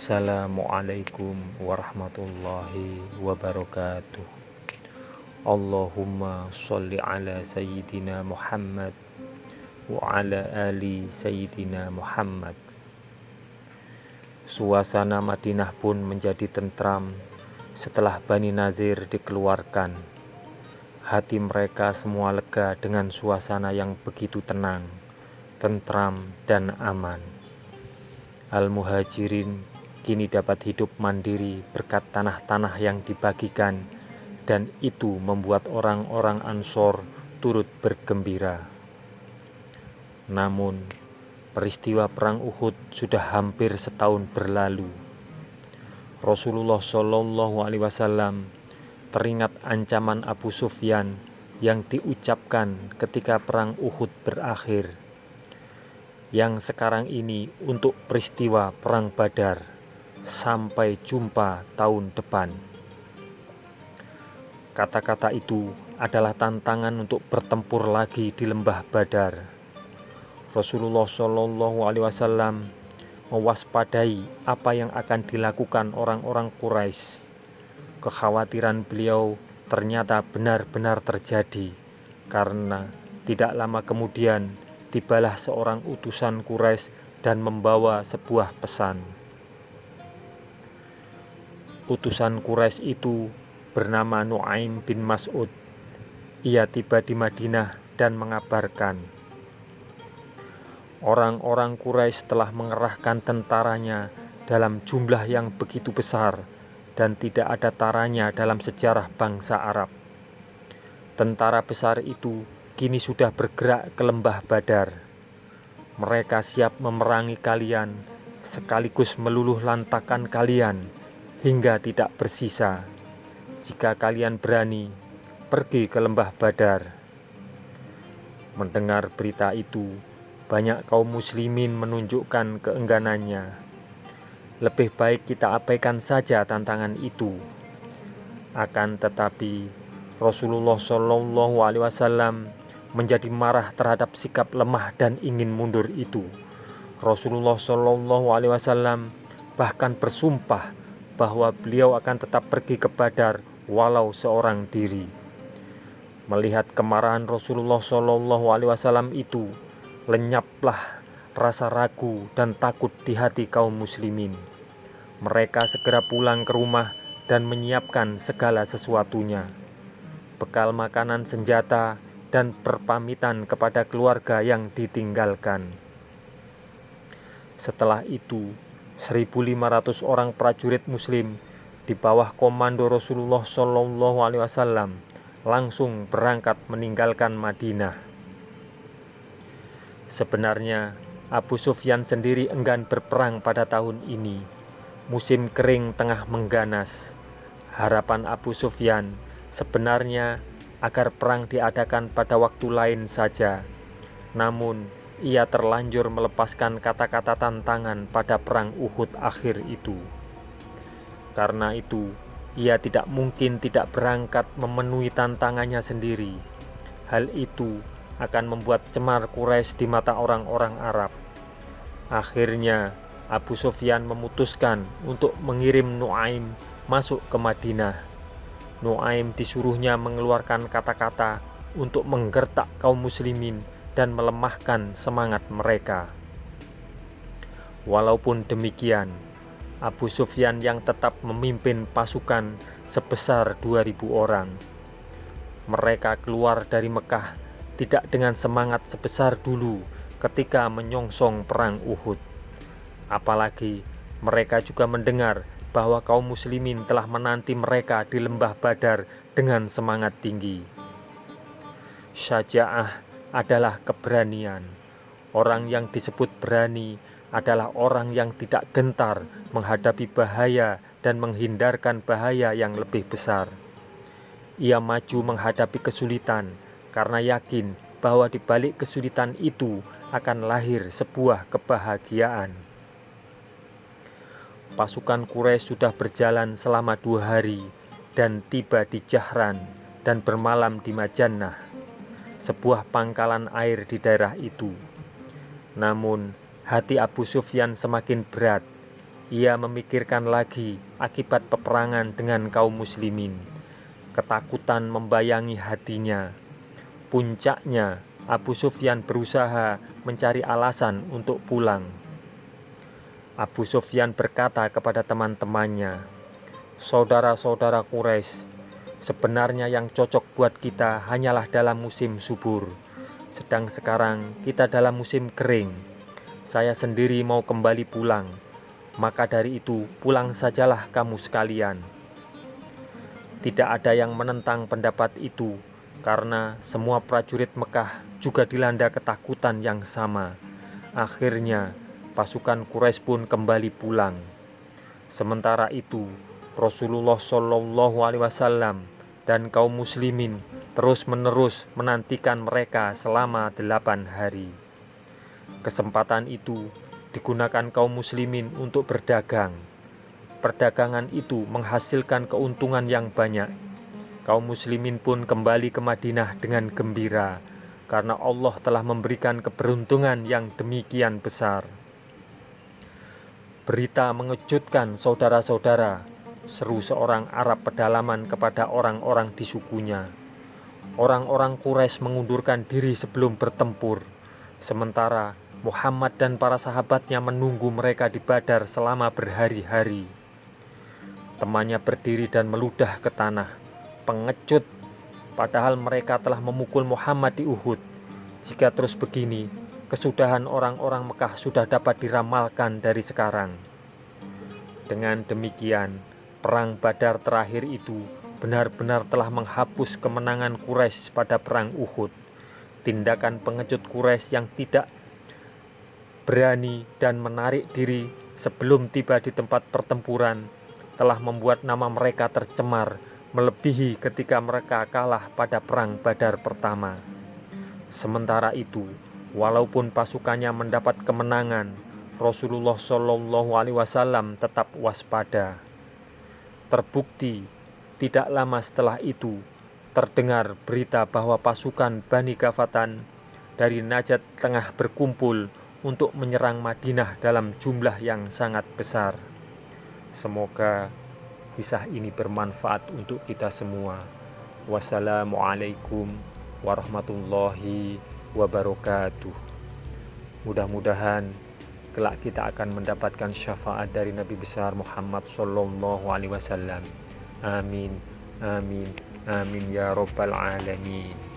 Assalamualaikum warahmatullahi wabarakatuh. Allahumma sholli ala sayyidina Muhammad wa ala ali sayyidina Muhammad. Suasana Madinah pun menjadi tentram setelah Bani Nazir dikeluarkan. Hati mereka semua lega dengan suasana yang begitu tenang, tentram, dan aman. Al-Muhajirin kini dapat hidup mandiri berkat tanah-tanah yang dibagikan, dan itu membuat orang-orang Ansor turut bergembira. Namun, peristiwa perang Uhud sudah hampir setahun berlalu. Rasulullah SAW teringat ancaman Abu Sufyan yang diucapkan ketika perang Uhud berakhir, yang sekarang ini untuk peristiwa perang Badar. Sampai jumpa tahun depan. Kata-kata itu adalah tantangan untuk bertempur lagi di lembah Badar. Rasulullah SAW mewaspadai apa yang akan dilakukan orang-orang Quraisy. Kekhawatiran beliau ternyata benar-benar terjadi, karena tidak lama kemudian tibalah seorang utusan Quraisy dan membawa sebuah pesan. Utusan Quraisy itu bernama Nu'aim bin Mas'ud. Ia tiba di Madinah dan mengabarkan, orang-orang Quraisy telah mengerahkan tentaranya dalam jumlah yang begitu besar dan tidak ada taranya dalam sejarah bangsa Arab. Tentara besar itu kini sudah bergerak ke lembah Badar. Mereka siap memerangi kalian, sekaligus meluluh lantakan kalian hingga tidak bersisa. Jika kalian berani, pergi ke lembah Badar. Mendengar berita itu, banyak kaum muslimin menunjukkan keengganannya. Lebih baik kita abaikan saja tantangan itu. Akan tetapi, Rasulullah SAW menjadi marah terhadap sikap lemah dan ingin mundur itu. Rasulullah SAW bahkan bersumpah bahwa beliau akan tetap pergi ke Badar walau seorang diri. Melihat kemarahan Rasulullah SAW itu, lenyaplah rasa ragu dan takut di hati kaum muslimin. Mereka segera pulang ke rumah dan menyiapkan segala sesuatunya. Bekal makanan, senjata, dan berpamitan kepada keluarga yang ditinggalkan. Setelah itu, 1.500 orang prajurit muslim di bawah komando Rasulullah SAW langsung berangkat meninggalkan Madinah. Sebenarnya Abu Sufyan sendiri enggan berperang pada tahun ini. Musim kering tengah mengganas. Harapan Abu Sufyan sebenarnya agar perang diadakan pada waktu lain saja. Namun, ia terlanjur melepaskan kata-kata tantangan pada perang Uhud akhir itu. Karena itu, ia tidak mungkin tidak berangkat memenuhi tantangannya sendiri. Hal itu akan membuat cemar Quraisy di mata orang-orang Arab. Akhirnya, Abu Sufyan memutuskan untuk mengirim Nu'aim masuk ke Madinah. Nu'aim disuruhnya mengeluarkan kata-kata untuk menggertak kaum muslimin dan melemahkan semangat mereka. Walaupun demikian, Abu Sufyan yang tetap memimpin pasukan sebesar 2.000 orang. Mereka keluar dari Mekah tidak dengan semangat sebesar dulu ketika menyongsong perang Uhud. Apalagi mereka juga mendengar bahwa kaum muslimin telah menanti mereka di lembah Badar dengan semangat tinggi. Syaja'ah adalah keberanian. Orang yang disebut berani adalah orang yang tidak gentar menghadapi bahaya dan menghindarkan bahaya yang lebih besar. Ia maju menghadapi kesulitan karena yakin bahwa di balik kesulitan itu akan lahir sebuah kebahagiaan. Pasukan Quraisy sudah berjalan selama 2 hari dan tiba di Jahran dan bermalam di Majannah, sebuah pangkalan air di daerah itu. Namun, hati Abu Sufyan semakin berat. ia memikirkan lagi akibat peperangan dengan kaum muslimin. Ketakutan membayangi hatinya. Puncaknya, Abu Sufyan berusaha mencari alasan untuk pulang. Abu Sufyan berkata kepada teman-temannya, "Saudara-saudara Quraisy, sebenarnya yang cocok buat kita hanyalah dalam musim subur. Sedang sekarang kita dalam musim kering. Saya sendiri mau kembali pulang. Maka dari itu, pulang sajalah kamu sekalian." Tidak ada yang menentang pendapat itu, karena semua prajurit Mekah juga dilanda ketakutan yang sama. Akhirnya, pasukan Quraisy pun kembali pulang. Sementara itu, Rasulullah Shallallahu Alaihi Wasallam dan kaum muslimin terus-menerus menantikan mereka selama 8 hari. Kesempatan itu digunakan kaum muslimin untuk berdagang. Perdagangan itu menghasilkan keuntungan yang banyak. Kaum muslimin pun kembali ke Madinah dengan gembira, karena Allah telah memberikan keberuntungan yang demikian besar. "Berita mengejutkan saudara-saudara," seru seorang Arab pedalaman kepada orang-orang di sukunya. "Orang-orang Quraisy mengundurkan diri sebelum bertempur, sementara Muhammad dan para sahabatnya menunggu mereka di Badar selama berhari-hari." Temannya berdiri dan meludah ke tanah. Pengecut, padahal mereka telah memukul Muhammad di Uhud. Jika terus begini, kesudahan orang-orang Mekah sudah dapat diramalkan dari sekarang. Dengan demikian, perang Badar terakhir itu benar-benar telah menghapus kemenangan Quraisy pada perang Uhud. Tindakan pengecut Quraisy yang tidak berani dan menarik diri sebelum tiba di tempat pertempuran telah membuat nama mereka tercemar, melebihi ketika mereka kalah pada perang Badar pertama. Sementara itu, walaupun pasukannya mendapat kemenangan, Rasulullah Shallallahu Alaihi Wasallam tetap waspada. Terbukti, tidak lama setelah itu terdengar berita bahwa pasukan Bani Ghafatan dari Najd tengah berkumpul untuk menyerang Madinah dalam jumlah yang sangat besar. Semoga kisah ini bermanfaat untuk kita semua. Wassalamualaikum warahmatullahi wabarakatuh. Mudah-mudahan kelak kita akan mendapatkan syafaat dari Nabi besar Muhammad Sallallahu Alaihi Wasallam. Amin, amin, amin ya Rabbal Alamin.